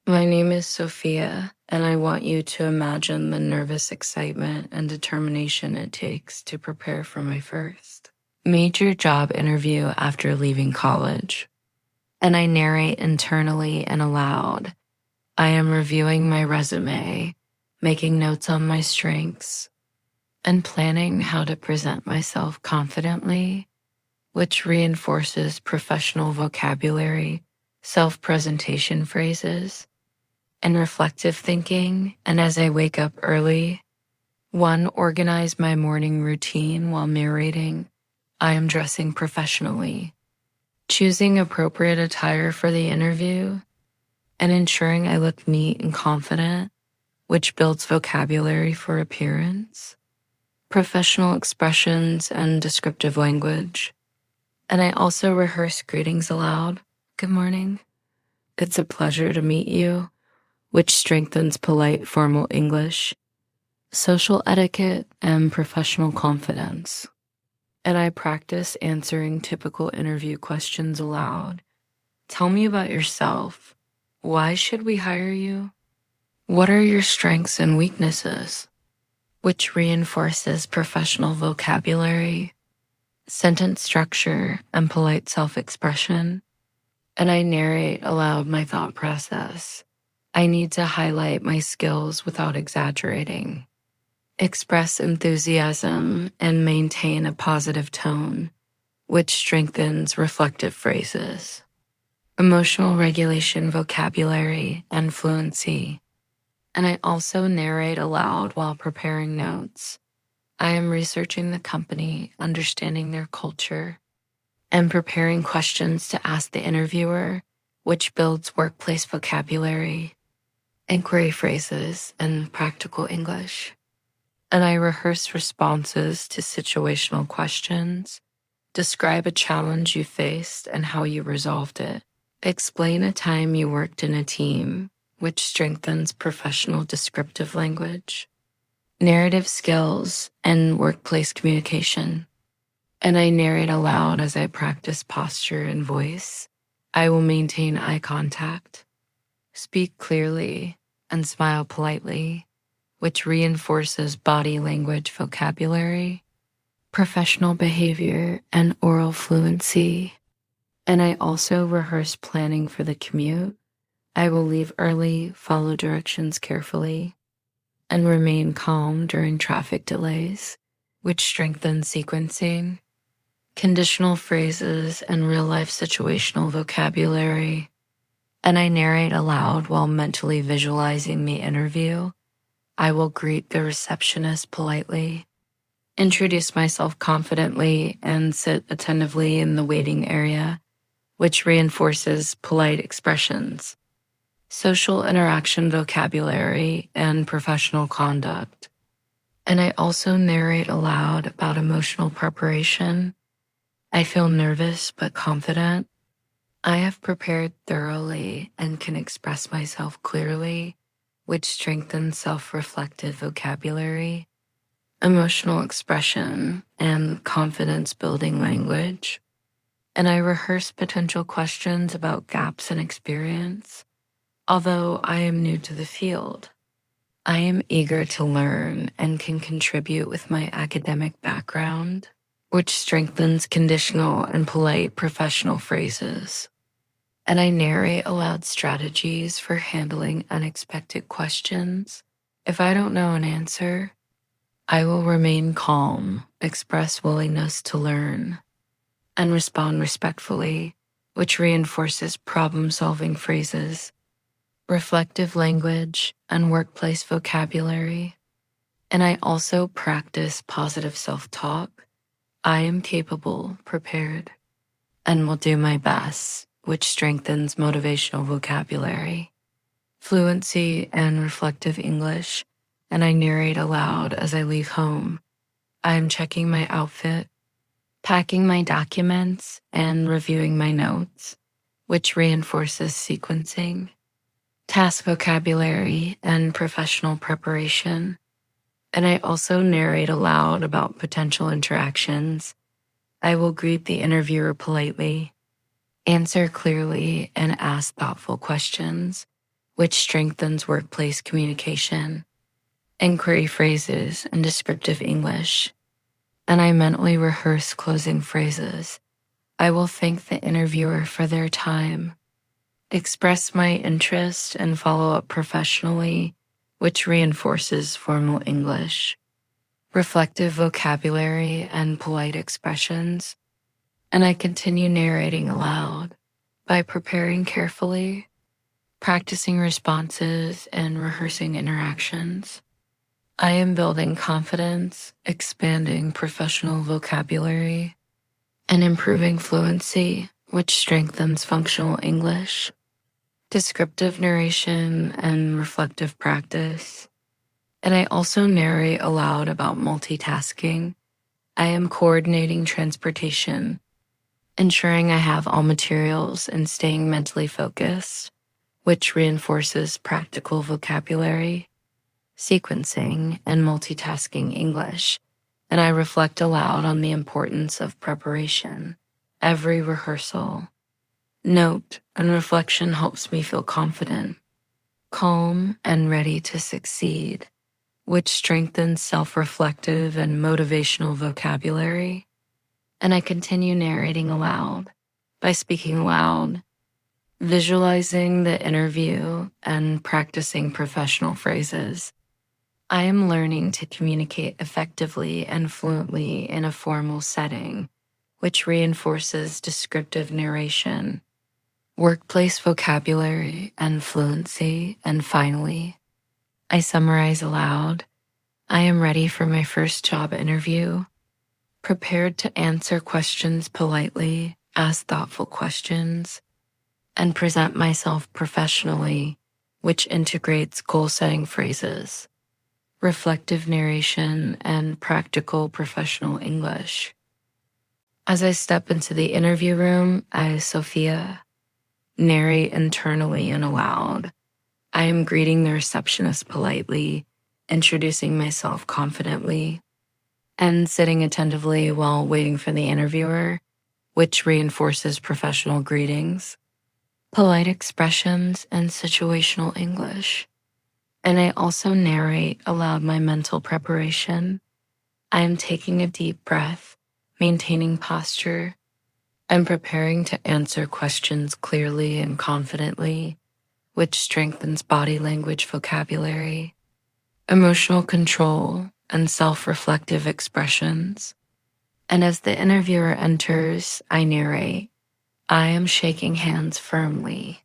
My name is Sophia, and I want you to imagine the nervous excitement and determination it takes to prepare for my first major job interview after leaving college. And I narrate internally and aloud. I am reviewing my resume, making notes on my strengths, and planning how to present myself confidently, which reinforces professional vocabulary, self-presentation phrases, and reflective thinking. And as I wake up early, organize my morning routine while narrating. I am dressing professionally, choosing appropriate attire for the interview, and ensuring I look neat and confident, which builds vocabulary for appearance, professional expressions, and descriptive language. And I also rehearse greetings aloud. Good morning. It's a pleasure to meet you, which strengthens polite formal English, social etiquette, and professional confidence. And I practice answering typical interview questions aloud. Tell me about yourself. Why should we hire you? What are your strengths and weaknesses? Which reinforces professional vocabulary, sentence structure, and polite self-expression. And I narrate aloud my thought process. I need to highlight my skills without exaggerating, express enthusiasm, and maintain a positive tone, which strengthens reflective phrases, emotional regulation vocabulary, and fluency. And I also narrate aloud while preparing notes. I am researching the company, understanding their culture, and preparing questions to ask the interviewer, which builds workplace vocabulary, inquiry phrases, and practical English. And I rehearse responses to situational questions, describe a challenge you faced and how you resolved it, explain a time you worked in a team, which strengthens professional descriptive language, narrative skills, and workplace communication. And I narrate aloud as I practice posture and voice. I will maintain eye contact, speak clearly, and smile politely, which reinforces body language vocabulary, professional behavior, and oral fluency. And I also rehearse planning for the commute. I will leave early, follow directions carefully, and remain calm during traffic delays, which strengthens sequencing, conditional phrases, and real-life situational vocabulary. And I narrate aloud while mentally visualizing the interview. I will greet the receptionist politely, introduce myself confidently, and sit attentively in the waiting area, which reinforces polite expressions, social interaction vocabulary, and professional conduct. And I also narrate aloud about emotional preparation. I feel nervous but confident. I have prepared thoroughly and can express myself clearly, which strengthens self-reflective vocabulary, emotional expression, and confidence-building language. And I rehearse potential questions about gaps in experience. Although I am new to the field, I am eager to learn and can contribute with my academic background, which strengthens conditional and polite professional phrases. And I narrate aloud strategies for handling unexpected questions. If I don't know an answer, I will remain calm, express willingness to learn, and respond respectfully, which reinforces problem-solving phrases, reflective language, and workplace vocabulary. And I also practice positive self-talk. I am capable, prepared, and will do my best, which strengthens motivational vocabulary, fluency, and reflective English. And I narrate aloud as I leave home. I am checking my outfit, packing my documents, and reviewing my notes, which reinforces sequencing, task vocabulary, and professional preparation. And I also narrate aloud about potential interactions. I will greet the interviewer politely, answer clearly, and ask thoughtful questions, which strengthens workplace communication, inquiry phrases, and descriptive English. And I mentally rehearse closing phrases. I will thank the interviewer for their time, express my interest, and follow up professionally, which reinforces formal English, reflective vocabulary, and polite expressions. And I continue narrating aloud by preparing carefully, practicing responses, and rehearsing interactions. I am building confidence, expanding professional vocabulary, and improving fluency, which strengthens functional English, descriptive narration, and reflective practice. And I also narrate aloud about multitasking. I am coordinating transportation, ensuring I have all materials, and staying mentally focused, which reinforces practical vocabulary, sequencing, and multitasking English. And I reflect aloud on the importance of preparation. Every rehearsal, note, and reflection helps me feel confident, calm, and ready to succeed, which strengthens self-reflective and motivational vocabulary. And I continue narrating aloud by speaking aloud, visualizing the interview, and practicing professional phrases. I am learning to communicate effectively and fluently in a formal setting, which reinforces descriptive narration, workplace vocabulary, and fluency. And finally, I summarize aloud. I am ready for my first job interview, prepared to answer questions politely, ask thoughtful questions, and present myself professionally, which integrates goal-setting phrases, reflective narration, and practical professional English. As I step into the interview room, I, Sophia, narrate internally and aloud. I am greeting the receptionist politely, introducing myself confidently, and sitting attentively while waiting for the interviewer, which reinforces professional greetings, polite expressions, and situational English. And I also narrate aloud my mental preparation. I am taking a deep breath, maintaining posture, and preparing to answer questions clearly and confidently, which strengthens body language vocabulary, emotional control, and self-reflective expressions. And as the interviewer enters, I narrate, I am shaking hands firmly,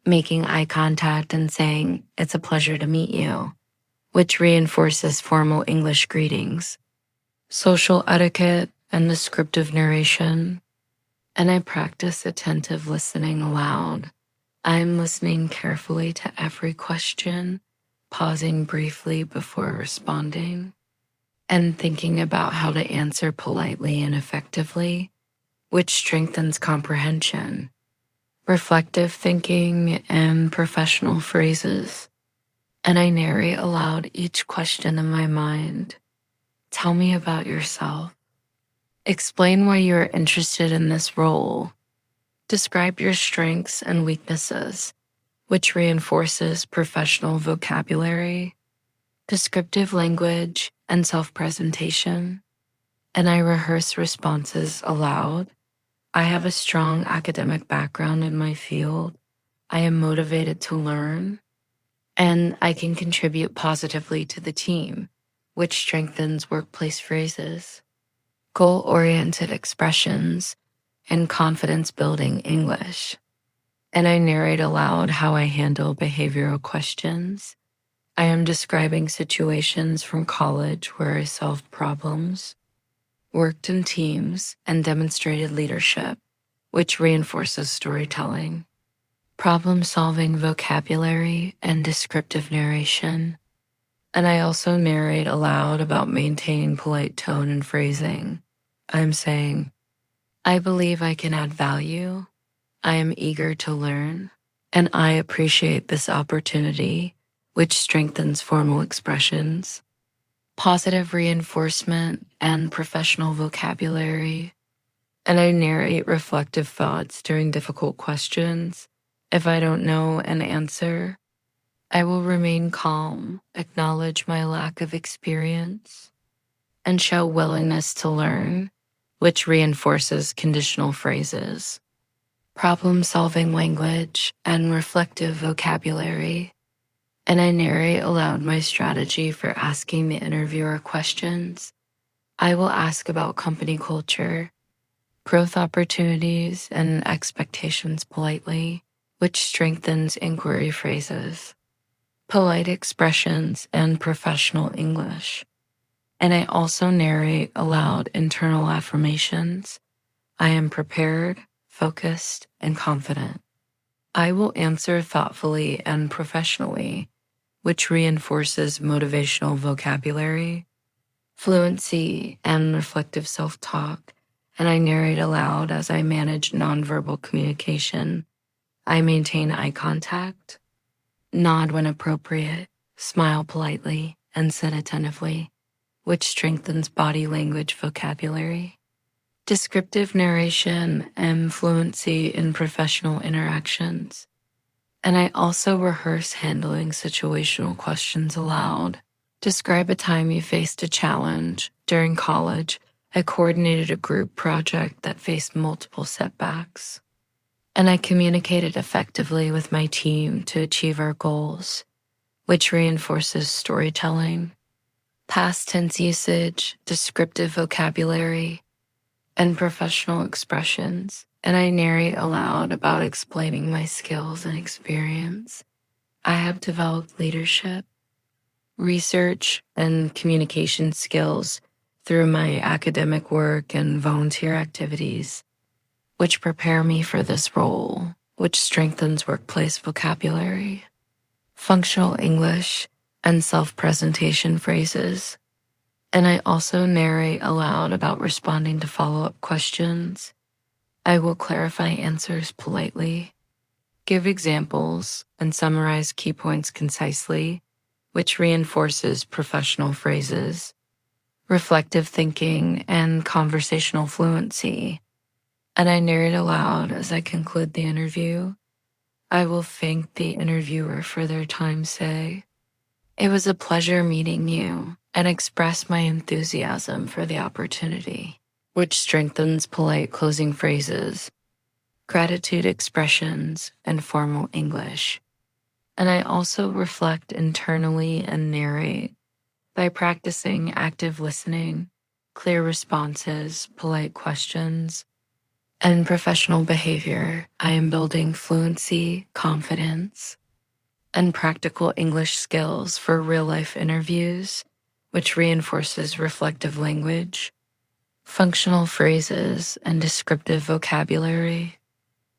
making eye contact and saying, "It's a pleasure to meet you," which reinforces formal English greetings, social etiquette, and descriptive narration. And I practice attentive listening aloud. I'm listening carefully to every question, pausing briefly before responding, and thinking about how to answer politely and effectively, which strengthens comprehension, reflective thinking, and professional phrases. And I narrate aloud each question in my mind. Tell me about yourself. Explain why you are interested in this role. Describe your strengths and weaknesses, which reinforces professional vocabulary, descriptive language, and self-presentation. And I rehearse responses aloud. I have a strong academic background in my field. I am motivated to learn, and I can contribute positively to the team, which strengthens workplace phrases, goal-oriented expressions, and confidence-building English. And I narrate aloud how I handle behavioral questions. I am describing situations from college where I solved problems, worked in teams, and demonstrated leadership, which reinforces storytelling, problem-solving vocabulary, and descriptive narration. And I also narrate aloud about maintaining polite tone and phrasing. I'm saying, I believe I can add value. I am eager to learn, and I appreciate this opportunity, which strengthens formal expressions, positive reinforcement, and professional vocabulary. And I narrate reflective thoughts during difficult questions. If I don't know an answer, I will remain calm, acknowledge my lack of experience, and show willingness to learn, which reinforces conditional phrases, problem-solving language, and reflective vocabulary. And I narrate aloud my strategy for asking the interviewer questions. I will ask about company culture, growth opportunities, and expectations politely, which strengthens inquiry phrases, polite expressions, and professional English. And I also narrate aloud internal affirmations. I am prepared, focused, and confident. I will answer thoughtfully and professionally, which reinforces motivational vocabulary, fluency, and reflective self-talk. And I narrate aloud as I manage nonverbal communication. I maintain eye contact, nod when appropriate, smile politely, and sit attentively, which strengthens body language vocabulary, descriptive narration, and fluency in professional interactions. And I also rehearse handling situational questions aloud. Describe a time you faced a challenge. During college, I coordinated a group project that faced multiple setbacks, and I communicated effectively with my team to achieve our goals, which reinforces storytelling, past tense usage, descriptive vocabulary, and professional expressions. And I narrate aloud about explaining my skills and experience. I have developed leadership, research, and communication skills through my academic work and volunteer activities, which prepare me for this role, which strengthens workplace vocabulary, functional English, and self-presentation phrases. And I also narrate aloud about responding to follow-up questions. I will clarify answers politely, give examples, and summarize key points concisely, which reinforces professional phrases, reflective thinking, and conversational fluency. And I narrate aloud as I conclude the interview. I will thank the interviewer for their time, say, "It was a pleasure meeting you," and express my enthusiasm for the opportunity, which strengthens polite closing phrases, gratitude expressions, and formal English. And I also reflect internally and narrate by practicing active listening, clear responses, polite questions, and professional behavior. I am building fluency, confidence, and practical English skills for real-life interviews, which reinforces reflective language, functional phrases, and descriptive vocabulary.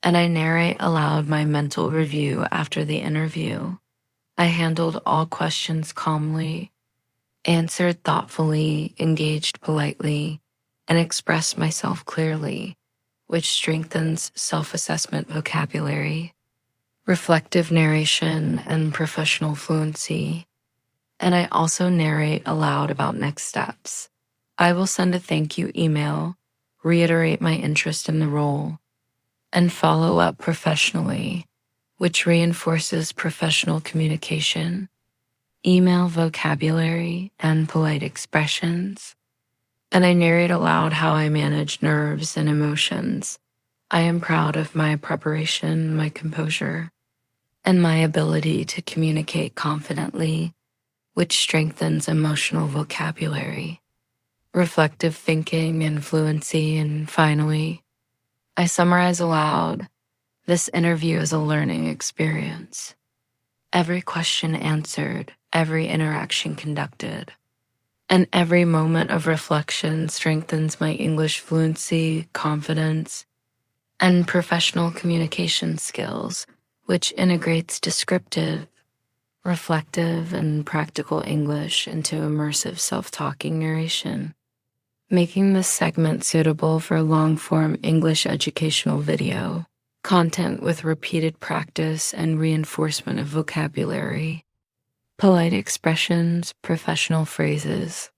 And I narrate aloud my mental review after the interview. I handled all questions calmly, answered thoughtfully, engaged politely, and expressed myself clearly, which strengthens self-assessment vocabulary, reflective narration, and professional fluency. And I also narrate aloud about next steps. I will send a thank you email, reiterate my interest in the role, and follow up professionally, which reinforces professional communication, email vocabulary, and polite expressions. And I narrate aloud how I manage nerves and emotions. I am proud of my preparation, my composure, and my ability to communicate confidently, which strengthens emotional vocabulary, reflective thinking, and fluency. And finally, I summarize aloud, this interview is a learning experience. Every question answered, every interaction conducted, and every moment of reflection strengthens my English fluency, confidence, and professional communication skills, which integrates descriptive, reflective, and practical English into immersive self-talking narration, making this segment suitable for long-form English educational video, content with repeated practice and reinforcement of vocabulary, polite expressions, professional phrases,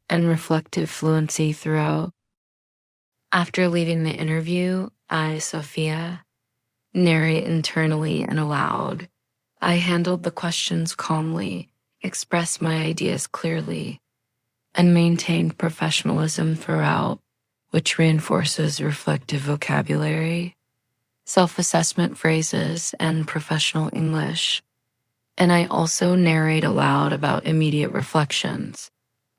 and reflective fluency throughout. After leaving the interview, I, Sophia, narrate internally and aloud I handled the questions calmly, expressed my ideas clearly, and maintained professionalism throughout, which reinforces reflective vocabulary, self-assessment phrases, and professional English. And I also narrate aloud about immediate reflections.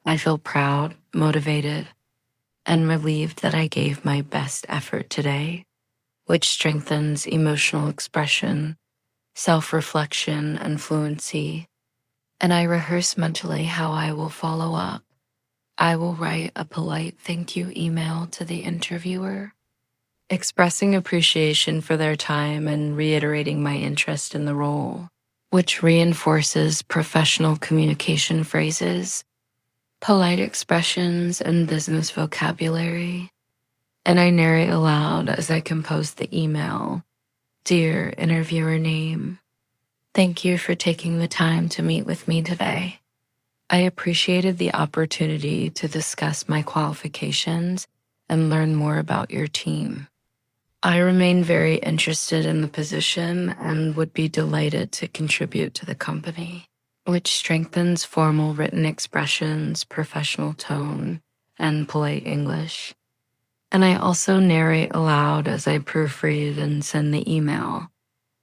I feel proud, motivated, and relieved that I gave my best effort today, which strengthens emotional expression, self-reflection, and fluency. And I rehearse mentally how I will follow up. I will write a polite thank you email to the interviewer, expressing appreciation for their time and reiterating my interest in the role, which reinforces professional communication phrases, polite expressions, and business vocabulary. And I narrate aloud as I compose the email. Dear interviewer name, thank you for taking the time to meet with me today. I appreciated the opportunity to discuss my qualifications and learn more about your team. I remain very interested in the position and would be delighted to contribute to the company, which strengthens formal written expressions, professional tone, and polite English. And I also narrate aloud as I proofread and send the email.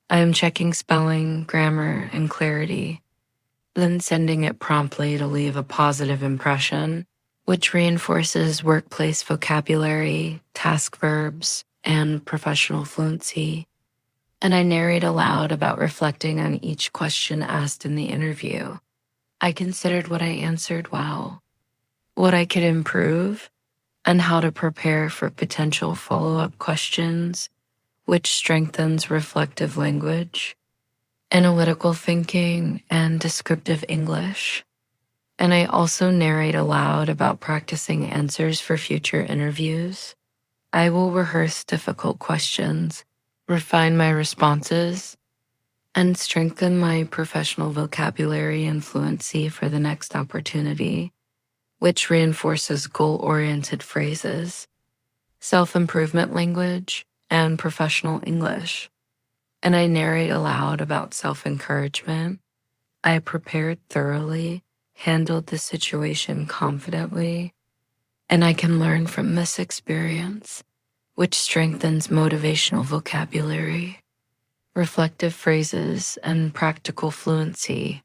I am checking spelling, grammar, and clarity, then sending it promptly to leave a positive impression, which reinforces workplace vocabulary, task verbs, and professional fluency. And I narrate aloud about reflecting on each question asked in the interview. I considered what I answered well, what I could improve, and how to prepare for potential follow-up questions, which strengthens reflective language, analytical thinking, and descriptive English. And I also narrate aloud about practicing answers for future interviews. I will rehearse difficult questions, refine my responses, and strengthen my professional vocabulary and fluency for the next opportunity, which reinforces goal-oriented phrases, self-improvement language, and professional English. And I narrate aloud about self-encouragement. I prepared thoroughly, handled the situation confidently, and I can learn from this experience, which strengthens motivational vocabulary, reflective phrases, and practical fluency.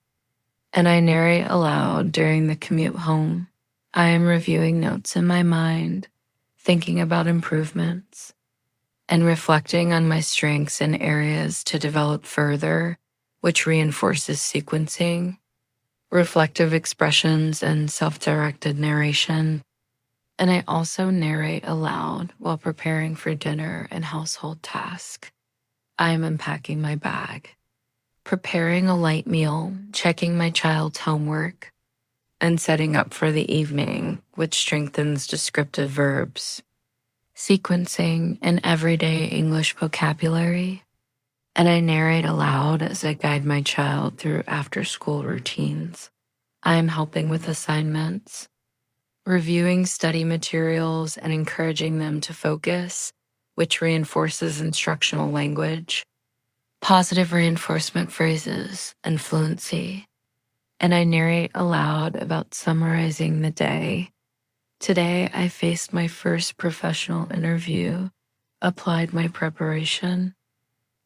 And I narrate aloud during the commute home. I am reviewing notes in my mind, thinking about improvements, and reflecting on my strengths and areas to develop further, which reinforces sequencing, reflective expressions, and self-directed narration. And I also narrate aloud while preparing for dinner and household tasks. I am unpacking my bag, preparing a light meal, checking my child's homework, and setting up for the evening, which strengthens descriptive verbs, sequencing, and everyday English vocabulary. And I narrate aloud as I guide my child through after-school routines. I am helping with assignments, reviewing study materials, and encouraging them to focus, which reinforces instructional language, positive reinforcement phrases, and fluency. And I narrate aloud about summarizing the day. Today, I faced my first professional interview, applied my preparation,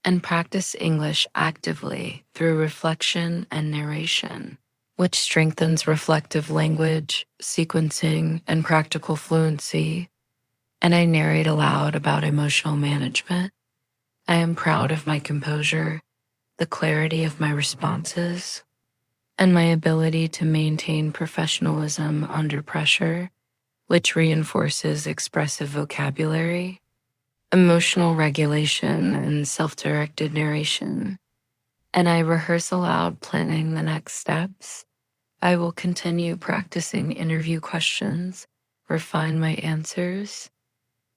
and practiced English actively through reflection and narration, which strengthens reflective language, sequencing, and practical fluency. And I narrate aloud about emotional management. I am proud of my composure, the clarity of my responses, and my ability to maintain professionalism under pressure, which reinforces expressive vocabulary, emotional regulation, and self-directed narration. And I rehearse aloud, planning the next steps. I will continue practicing interview questions, refine my answers,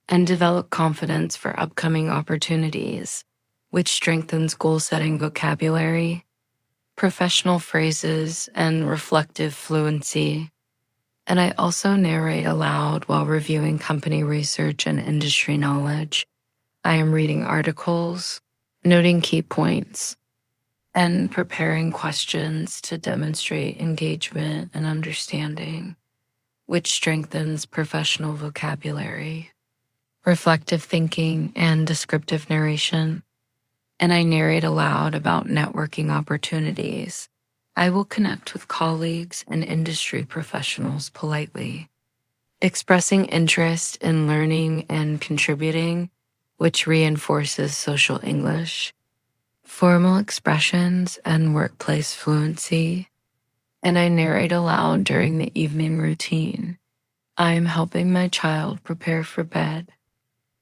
and develop confidence for upcoming opportunities, which strengthens goal-setting vocabulary, professional phrases, and reflective fluency. And I also narrate aloud while reviewing company research and industry knowledge. I am reading articles, noting key points, and preparing questions to demonstrate engagement and understanding, which strengthens professional vocabulary, reflective thinking, and descriptive narration. And I narrate aloud about networking opportunities. I will connect with colleagues and industry professionals politely, expressing interest in learning and contributing, which reinforces social English, formal expressions, and workplace fluency. And I narrate aloud during the evening routine. I am helping my child prepare for bed,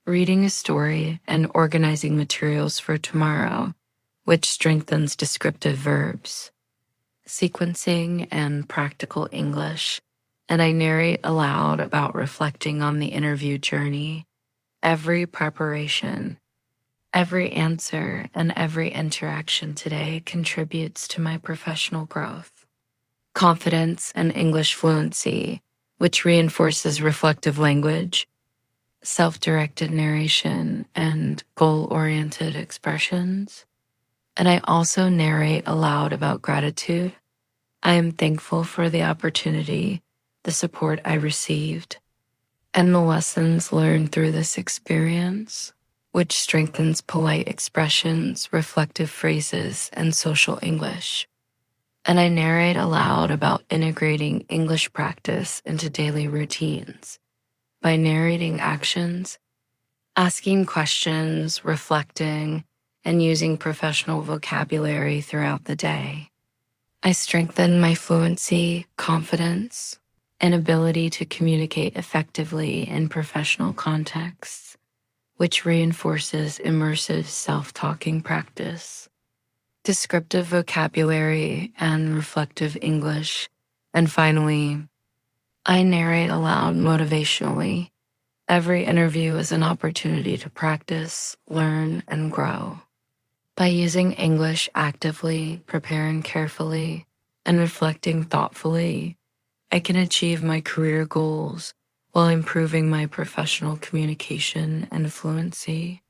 reading a story, and organizing materials for tomorrow, which strengthens descriptive verbs, sequencing, and practical English. And I narrate aloud about reflecting on the interview journey, every preparation, every answer, and every interaction today contributes to my professional growth, confidence, and English fluency, which reinforces reflective language, self-directed narration, and goal-oriented expressions. And I also narrate aloud about gratitude. I am thankful for the opportunity, the support I received, and the lessons learned through this experience, which strengthens polite expressions, reflective phrases, and social English. And I narrate aloud about integrating English practice into daily routines by narrating actions, asking questions, reflecting, and using professional vocabulary throughout the day. I strengthen my fluency, confidence, and ability to communicate effectively in professional contexts, which reinforces immersive self-talking practice, descriptive vocabulary, and reflective English. And finally, I narrate aloud motivationally. Every interview is an opportunity to practice, learn, and grow. By using English actively, preparing carefully, and reflecting thoughtfully, I can achieve my career goals while improving my professional communication and fluency.